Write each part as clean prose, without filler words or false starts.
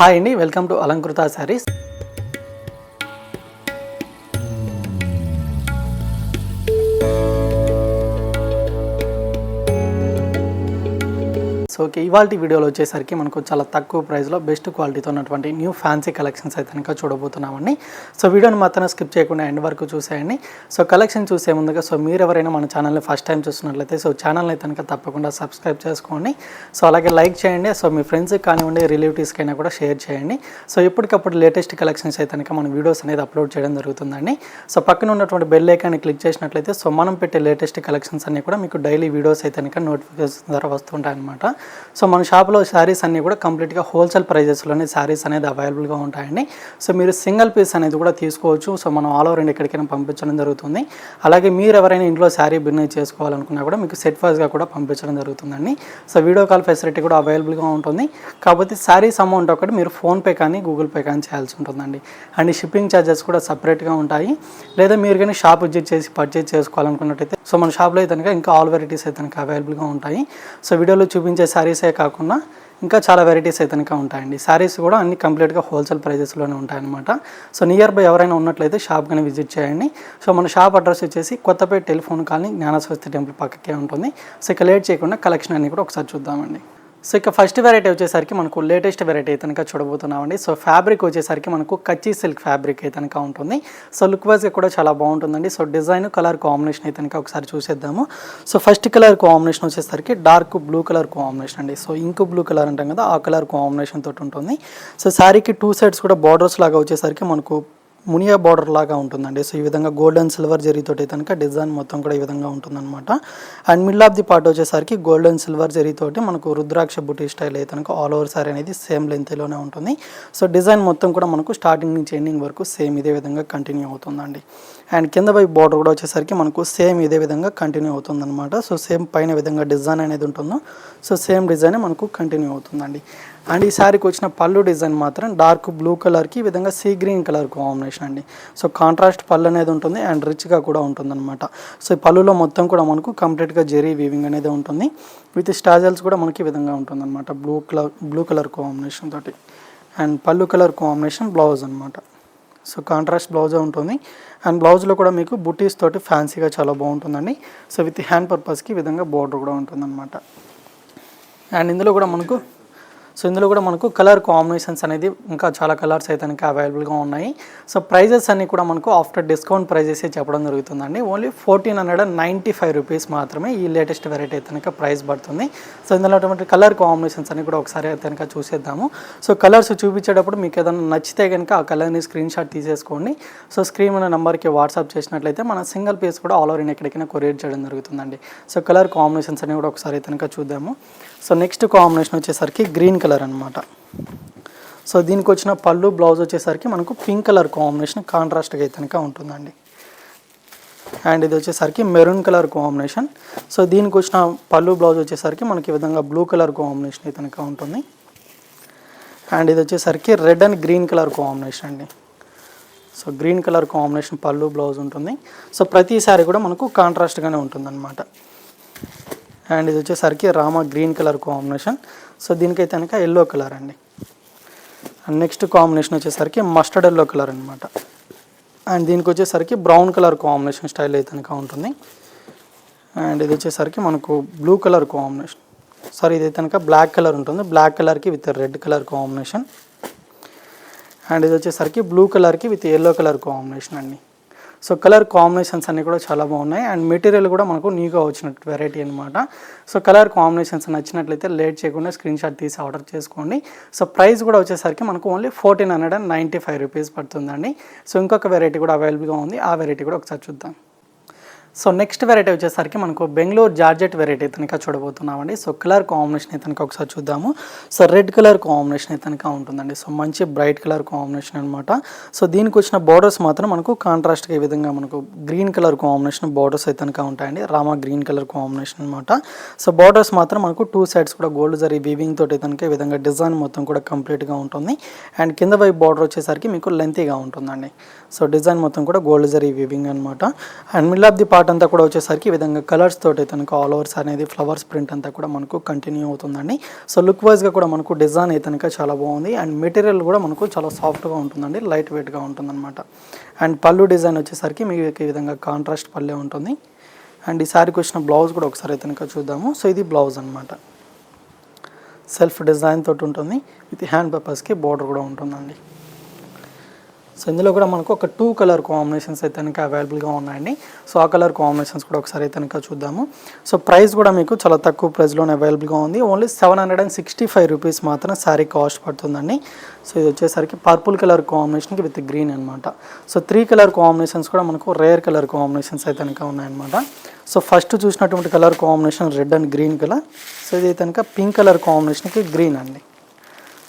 Hi అండి, welcome to Alankrita saris. So ఇవాళ వీడియోలో వచ్చేసరికి మనకు చాలా తక్కువ ప్రైస్లో బెస్ట్ క్వాలిటీతో ఉన్నటువంటి న్యూ ఫ్యాన్సీ కలెక్షన్స్ అయితే కనుక చూడబోతున్నామండి. సో వీడియోని మాత్రం స్కిప్ చేయకుండా ఎండ్ వరకు చూసేయండి. సో కలెక్షన్ చూసే ముందుగా మీరు ఎవరైనా మన ఛానల్ని ఫస్ట్ టైం చూస్తున్నట్లయితే ఛానల్ని అయితే కనుక తప్పకుండా సబ్స్క్రైబ్ చేసుకోండి. సో అలాగే లైక్ చేయండి. సో మీ ఫ్రెండ్స్కి కానివ్వండి, రిలేటివ్స్కి అయినా కూడా షేర్ చేయండి. సో ఎప్పటికప్పుడు లేటెస్ట్ కలెక్షన్స్ అయితే కనుక మన వీడియోస్ అనేది అప్లోడ్ చేయడం జరుగుతుందండి. సో పక్కన ఉన్నటువంటి బెల్ ఐకాన్ని క్లిక్ చేసినట్లయితే మనం పెట్టే లేటెస్ట్ కలెక్షన్స్ అన్నీ కూడా మీకు డైలీ వీడియోస్ అయితే కనుక నోటిఫికేషన్ ద్వారా వస్తుంటాయి అన్నమాట. సో మన షాప్లో శారీస్ అన్నీ కూడా కంప్లీట్గా హోల్సేల్ ప్రైజెస్లోనే శారీస్ అనేది అవైలబుల్గా ఉంటాయండి. సో మీరు సింగిల్ పీస్ అనేది కూడా తీసుకోవచ్చు. సో మనం ఆల్ ఓవర్ ఇండియా ఎక్కడికైనా పంపించడం జరుగుతుంది. అలాగే మీరు ఎవరైనా ఇంట్లో శారీ బిజినెస్ చేసుకోవాలనుకున్నా కూడా మీకు సెట్ వైజ్గా కూడా పంపించడం జరుగుతుందండి. సో వీడియో కాల్ ఫెసిలిటీ కూడా అవైలబుల్గా ఉంటుంది. కాకపోతే శారీస్ అమౌంట్ ఒకటి మీరు ఫోన్పే కానీ గూగుల్ పే కానీ చేయాల్సి ఉంటుందండి. అండ్ షిప్పింగ్ ఛార్జెస్ కూడా సపరేట్గా ఉంటాయి. లేదా మీరు కానీ షాప్ విజిట్ చేసి పర్చేజ్ చేసుకోవాలనుకున్నట్టయితే మన షాప్లో అయితే ఇంకా ఆల్ వెరైటీస్ అయితే అవైలబుల్గా ఉంటాయి. సో వీడియోలో చూపించే శారీసే కాకుండా ఇంకా చాలా వెరైటీస్ అయితే ఉంటాయండి. శారీస్ కూడా అన్ని కంప్లీట్గా హోల్సేల్ ప్రైజెస్లోనే ఉంటాయన్నమాట. సో నియర్ బై ఎవరైనా ఉన్నట్లయితే షాప్ కానీ విజిట్ చేయండి. సో మన షాప్ అడ్రస్ వచ్చేసి కొత్తపేట టెలిఫోన్ కాలనీ జ్ఞానస్వస్తి టెంపుల్ పక్కకే ఉంటుంది. సో ఇక లేట్ చేయకుండా కలెక్షన్ అన్ని కూడా ఒకసారి చూద్దామండి. సో ఇక ఫస్ట్ వెరైటీ వచ్చేసరికి మనకు లేటెస్ట్ వెరైటీ అయితే కనుక చూడబోతున్నామండి. సో ఫ్యాబ్రిక్ వచ్చేసరికి మనకు కచ్చి సిల్క్ ఫ్యాబ్రిక్ అయితే కనుక ఉంటుంది. సో లుక్ వైజ్గా కూడా చాలా బాగుంటుందండి. సో డిజైన్ కలర్ కాంబినేషన్ అయితే కనుక ఒకసారి చూసేద్దాము. సో ఫస్ట్ కలర్ కాంబినేషన్ వచ్చేసరికి డార్క్ బ్లూ కలర్ కాంబినేషన్ అండి. సో ఇంక్ బ్లూ కలర్ అంటాం కదా, ఆ కలర్ కాంబినేషన్ తోటి ఉంటుంది. సో శారీకి టూ సైడ్స్ కూడా బార్డర్స్ లాగా వచ్చేసరికి మనకు మునియా బార్డర్ లాగా ఉంటుందండి. సో ఈ విధంగా గోల్డెన్ సిల్వర్ జరీతోటి కనుక డిజైన్ మొత్తం కూడా ఈ విధంగా ఉంటుందన్నమాట. And middle of the part వచ్చేసరికి గోల్డెన్ సిల్వర్ జరీతోటి మనకు రుద్రాక్ష బుటీ స్టైల్ అయితే కనుక ఆల్ ఓవర్ సారీ అనేది సేమ్ లెంత్లోనే ఉంటుంది. సో డిజైన్ మొత్తం కూడా మనకు స్టార్టింగ్ నుంచి ఎండింగ్ వరకు సేమ్ ఇదే విధంగా కంటిన్యూ అవుతుందండి. అండ్ కింద వైపు బార్డర్ కూడా వచ్చేసరికి మనకు సేమ్ ఇదే విధంగా కంటిన్యూ అవుతుందన్నమాట. సో సేమ్ పైన విధంగా డిజైన్ అనేది ఉంటుందో సో సేమ్ డిజైన్ మనకు కంటిన్యూ అవుతుందండి. అండ్ ఈ శారీకి వచ్చిన పళ్ళు డిజైన్ మాత్రం డార్క్ బ్లూ కలర్కి ఈ విధంగా సీ గ్రీన్ కలర్ కాంబినేషన్ అండి. సో కాంట్రాస్ట్ పళ్ళు అనేది ఉంటుంది అండ్ రిచ్గా కూడా ఉంటుందన్నమాట. సో ఈ పళ్ళులో మొత్తం కూడా మనకు కంప్లీట్గా జెరీ వీవింగ్ అనేది ఉంటుంది. విత్ స్టాజల్స్ కూడా మనకి ఈ విధంగా ఉంటుందన్నమాట. బ్లూ కలర్ కాంబినేషన్ తోటి అండ్ పళ్ళు కలర్ కాంబినేషన్ బ్లౌజ్ అనమాట. సో కాంట్రాస్ట్ బ్లౌజే ఉంటుంది. అండ్ బ్లౌజ్లో కూడా మీకు బుటీస్ తోటి ఫ్యాన్సీగా చాలా బాగుంటుందండి. సో విత్ హ్యాండ్ పర్పస్కి ఈ విధంగా బోర్డర్ కూడా ఉంటుందన్నమాట. అండ్ ఇందులో కూడా మనకు కలర్ కాంబినేషన్స్ అనేది ఇంకా చాలా కలర్స్ అయితే కనుక అవైలబుల్గా ఉన్నాయి. సో ప్రైజెస్ అన్నీ కూడా మనకు ఆఫ్టర్ డిస్కౌంట్ ప్రైజెస్ చెప్పడం జరుగుతుందండి. ఓన్లీ 1495 రూపీస్ మాత్రమే ఈ లేటెస్ట్ వెరైటీ అయితే కనుక ప్రైస్ పడుతుంది. సో ఇందులో అటువంటి కలర్ కాంబినేషన్స్ అన్ని కూడా ఒకసారి అయితే కనుక చూసేద్దాము. సో కలర్స్ చూపించేటప్పుడు మీకు ఏదైనా నచ్చితే కనుక ఆ కలర్ని స్క్రీన్ షాట్ తీసేసుకోండి. సో స్క్రీన్ ఉన్న నెంబర్కి వాట్సాప్ చేసినట్లయితే మన సింగిల్ పీస్ కూడా ఆల్ ఓవర్ ఇండియా ఎక్కడికైనా కొరియర్ చేయడం జరుగుతుందండి. సో కలర్ కాంబినేషన్స్ అన్ని కూడా ఒకసారి అయితే కనుక చూద్దాము. సో నెక్స్ట్ కాంబినేషన్ వచ్చేసరికి గ్రీన్ కలర్ అనమాట. సో దీనికి వచ్చిన పళ్ళు బ్లౌజ్ వచ్చేసరికి మనకు పింక్ కలర్ కాంబినేషన్ కాంట్రాస్ట్గా అయితే కనుక ఉంటుందండి. అండ్ ఇది వచ్చేసరికి మెరూన్ కలర్ కాంబినేషన్. సో దీనికి వచ్చిన పళ్ళు బ్లౌజ్ వచ్చేసరికి మనకి ఈ విధంగా బ్లూ కలర్ కాంబినేషన్ అయితే కనుక ఉంటుంది. అండ్ ఇది వచ్చేసరికి red and green colour combination అండి. సో గ్రీన్ కలర్ కాంబినేషన్ పళ్ళు బ్లౌజ్ ఉంటుంది. సో ప్రతిసారి కూడా మనకు కాంట్రాస్ట్గానే ఉంటుందన్నమాట. అండ్ ఇది వచ్చేసరికి Rama green colour combination. So దీనికైతే కనుక ఎల్లో కలర్ అండి. అండ్ నెక్స్ట్ కాంబినేషన్ వచ్చేసరికి మస్టర్డ్ ఎల్లో కలర్ అనమాట. అండ్ దీనికి వచ్చేసరికి బ్రౌన్ కలర్ కాంబినేషన్ స్టైల్ అయితే కనుక ఉంటుంది. అండ్ ఇది వచ్చేసరికి మనకు బ్లూ కలర్ కాంబినేషన్, సారీ ఇది కనుక బ్లాక్ కలర్ ఉంటుంది. బ్లాక్ కలర్కి with red colour combination. And ఇది వచ్చేసరికి బ్లూ కలర్కి విత్ ఎల్లో కలర్ కాంబినేషన్ అండి. సో కలర్ కాంబినేషన్స్ అన్నీ కూడా చాలా బాగున్నాయి. అండ్ మెటీరియల్ కూడా మనకు న్యూగా వచ్చినట్టు వెరైటీ అనమాట. సో కలర్ కాంబినేషన్స్ నచ్చినట్లయితే లేట్ చేయకుండా స్క్రీన్ షాట్ తీసి ఆర్డర్ చేసుకోండి. సో ప్రైస్ కూడా వచ్చేసరికి మనకు ఓన్లీ 1495 రూపీస్ పడుతుందండి. సో ఇంకొక వెరైటీ కూడా అవైలబుల్గా ఉంది, ఆ వెరైటీ కూడా ఒకసారి చూద్దాం. సో నెక్స్ట్ వెరైటీ వచ్చేసరికి మనకు బెంగళూరు జార్జెట్ వెరైటీ అయితే చూడబోతున్నామండి. సో కలర్ కాంబినేషన్ అయితే ఒకసారి చూద్దాము. సో రెడ్ కలర్ కాంబినేషన్ అయితే ఉంటుందండి. సో మంచి బ్రైట్ కలర్ కాంబినేషన్ అనమాట. సో దీనికి వచ్చిన బార్డర్స్ మాత్రం మనకు కాంట్రాస్ట్గా ఈ విధంగా మనకు గ్రీన్ కలర్ కాంబినేషన్ బార్డర్స్ అయితే ఉంటాయండి. రామా గ్రీన్ కలర్ కాంబినేషన్ అనమాట. సో బార్డర్స్ మాత్రం మనకు టూ సైడ్స్ కూడా గోల్డ్ జరీ వీవింగ్ తోటి ఈ విధంగా డిజైన్ మొత్తం కూడా కంప్లీట్గా ఉంటుంది. అండ్ కింద వైపు బార్డర్ వచ్చేసరికి మీకు లెంతీగా ఉంటుందండి. సో డిజైన్ మొత్తం కూడా గోల్డ్ జరీ వీవింగ్ అనమాట. And middle of the part part అంతా కూడా వచ్చేసరికి ఈ విధంగా కలర్స్ తోటి అయితే కనుక ఆల్ ఓవర్స్ అనేది ఫ్లవర్స్ ప్రింట్ అంతా కూడా మనకు కంటిన్యూ అవుతుందండి. సో లుక్ వైజ్గా కూడా మనకు డిజైన్ అయితే కనుక చాలా బాగుంది. అండ్ మెటీరియల్ కూడా మనకు చాలా సాఫ్ట్గా ఉంటుందండి, లైట్ వెయిట్గా ఉంటుందన్నమాట. అండ్ పళ్ళు డిజైన్ వచ్చేసరికి మీకు ఈ విధంగా కాంట్రాస్ట్ పల్లె ఉంటుంది. అండ్ ఈ సారీకి వచ్చిన బ్లౌజ్ కూడా ఒకసారి అయితే కనుక చూద్దాము. సో ఇది బ్లౌజ్ అనమాట, సెల్ఫ్ డిజైన్ తోటి ఉంటుంది. విత్ హ్యాండ్ పర్పస్కి బోర్డర్ కూడా ఉంటుందండి. సో ఇందులో కూడా మనకు ఒక 2 కలర్ కాంబినేషన్స్ అయితే కనుక అవైలబుల్గా ఉన్నాయండి. సో ఆ కలర్ కాంబినేషన్స్ కూడా ఒకసారి అయితే కనుక చూద్దాము. సో ప్రైస్ కూడా మీకు చాలా తక్కువ ప్రైస్లోనే అవైలబుల్గా ఉంది. ఓన్లీ 765 రూపీస్ మాత్రం శారీ కాస్ట్ పడుతుందండి. సో ఇది వచ్చేసరికి పర్పుల్ కలర్ కాంబినేషన్కి విత్ గ్రీన్ అనమాట. సో 3 కలర్ కాంబినేషన్స్ కూడా మనకు రేర్ కలర్ కాంబినేషన్స్ అయితే కనుక ఉన్నాయన్నమాట. సో ఫస్ట్ చూసినటువంటి colour combination red and green colour. So ఇది కనుక పింక్ కలర్ కాంబినేషన్కి గ్రీన్ అండి.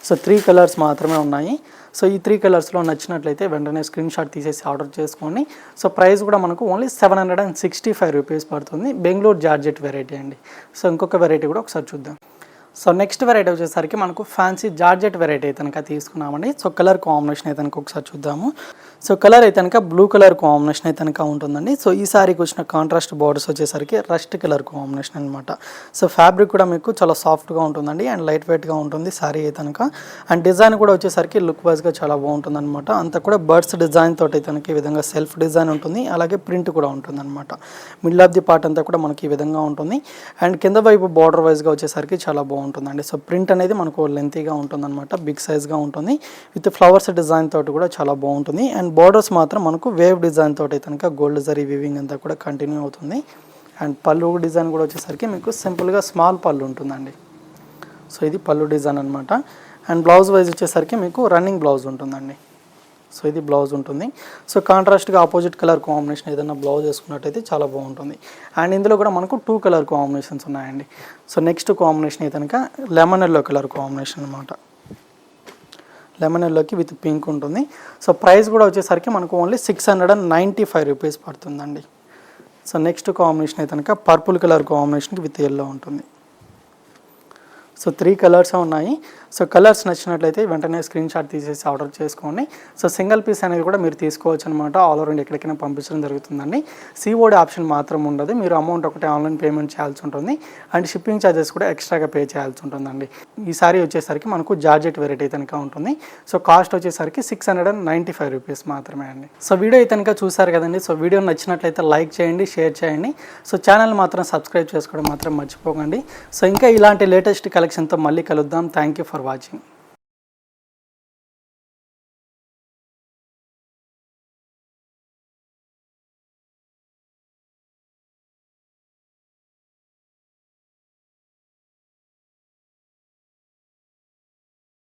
సో 3 కలర్స్ మాత్రమే ఉన్నాయి. సో ఈ 3 కలర్స్లో నచ్చినట్లయితే వెంటనే స్క్రీన్ షాట్ తీసేసి ఆర్డర్ చేసుకోండి. సో ప్రైస్ కూడా మనకు ఓన్లీ 765 రూపీస్ పడుతుంది. బెంగళూరు జార్జెట్ వెరైటీ అండి. సో ఇంకొక వెరైటీ కూడా ఒకసారి చూద్దాం. సో నెక్స్ట్ వెరైటీ వచ్చేసరికి మనకు ఫ్యాన్సీ జార్జెట్ వెరైటీ అయితే కనుక తీసుకున్నామండి. సో కలర్ కాంబినేషన్ అయితే కనుక ఒకసారి చూద్దాము. సో కలర్ అయితే కనుక బ్లూ కలర్ కాంబినేషన్ అయితే కనుక ఉంటుందండి. సో ఈ సారీకి వచ్చిన కాంట్రాస్ట్ బార్డర్స్ వచ్చేసరికి రస్ట్ కలర్ కాంబినేషన్ అనమాట. సో ఫ్యాబ్రిక్ కూడా మీకు చాలా సాఫ్ట్గా ఉంటుందండి అండ్ లైట్ వెయిట్గా ఉంటుంది సారీ అయితే కనుక. అండ్ డిజైన్ కూడా వచ్చేసరికి లుక్ వైజ్గా చాలా బాగుంటుంది అనమాట. అంతా కూడా బర్డ్స్ డిజైన్ తోటి అయితే కనుక ఈ విధంగా సెల్ఫ్ డిజైన్ ఉంటుంది, అలాగే ప్రింట్ కూడా ఉంటుంది అనమాట. మిడిల్ ఆఫ్ ది పార్ట్ అంతా కూడా మనకి ఈ విధంగా ఉంటుంది. అండ్ కింద వైపు బార్డర్ వైజ్గా వచ్చేసరికి చాలా బాగుంటుందండి. సో ప్రింట్ అనేది మనకు లెంతీగా ఉంటుందన్నమాట, బిగ్ సైజ్గా ఉంటుంది. విత్ ఫ్లవర్స్ డిజైన్ తోటి కూడా చాలా బాగుంటుంది. అండ్ బోర్డర్స్ మాత్రం మనకు వేవ్ డిజైన్ తోటి అయితే కనుక గోల్డ్ జరీ వీవింగ్ అంతా కూడా కంటిన్యూ అవుతుంది. అండ్ పళ్ళు డిజైన్ కూడా వచ్చేసరికి మీకు సింపుల్గా స్మాల్ పళ్ళు ఉంటుందండి. సో ఇది పళ్ళు డిజైన్ అనమాట. అండ్ బ్లౌజ్ వైజ్ వచ్చేసరికి మీకు రన్నింగ్ బ్లౌజ్ ఉంటుందండి. సో ఇది బ్లౌజ్ ఉంటుంది. సో కాంట్రాస్ట్గా ఆపోజిట్ కలర్ కాంబినేషన్ ఏదైనా బ్లౌజ్ వేసుకున్నట్టయితే చాలా బాగుంటుంది. అండ్ ఇందులో కూడా మనకు 2 కలర్ కాంబినేషన్స్ ఉన్నాయండి. సో నెక్స్ట్ కాంబినేషన్ అయితే కనుక లెమన్ ఎల్లో కలర్ కాంబినేషన్ అనమాట. లెమన్ ఎల్లోకి విత్ పింక్ ఉంటుంది. సో ప్రైస్ కూడా వచ్చేసరికి మనకు ఓన్లీ 695 రూపీస్ పడుతుందండి. సో నెక్స్ట్ కాంబినేషన్ అయితే కనుక పర్పుల్ కలర్ కాంబినేషన్కి విత్ ఎల్లో ఉంటుంది. సో 3 కలర్స్ ఉన్నాయి. సో కలర్స్ నచ్చినట్లయితే వెంటనే స్క్రీన్ షాట్ తీసేసి ఆర్డర్ చేసుకోండి. సో సింగిల్ పీస్ అనేది కూడా మీరు తీసుకోవచ్చు అనమాట. ఆల్ ఓవర్ ఇండియా ఎక్కడికైనా పంపించడం జరుగుతుందండి. సిఓడి ఆప్షన్ మాత్రం ఉండదు. మీరు అమౌంట్ ఒకటే ఆన్లైన్ పేమెంట్ చేయాల్సి ఉంటుంది. అండ్ షిప్పింగ్ ఛార్జెస్ కూడా ఎక్స్ట్రాగా పే చేయాల్సి ఉంటుందండి. ఈ సారీ వచ్చేసరికి మనకు జార్జెట్ వెరైటీ కనుక ఉంటుంది. సో కాస్ట్ వచ్చేసరికి 695 రూపీస్ మాత్రమే అండి. సో వీడియో అయితే కనుక చూసారు కదండి. సో వీడియో నచ్చినట్లయితే లైక్ చేయండి, షేర్ చేయండి. సో ఛానల్ మాత్రం సబ్స్క్రైబ్ చేసుకోవడం మాత్రం మర్చిపోకండి. సో ఇంకా ఇలాంటి లేటెస్ట్ కలెక్షన్తో మళ్ళీ కలుద్దాం. Thank you for watching.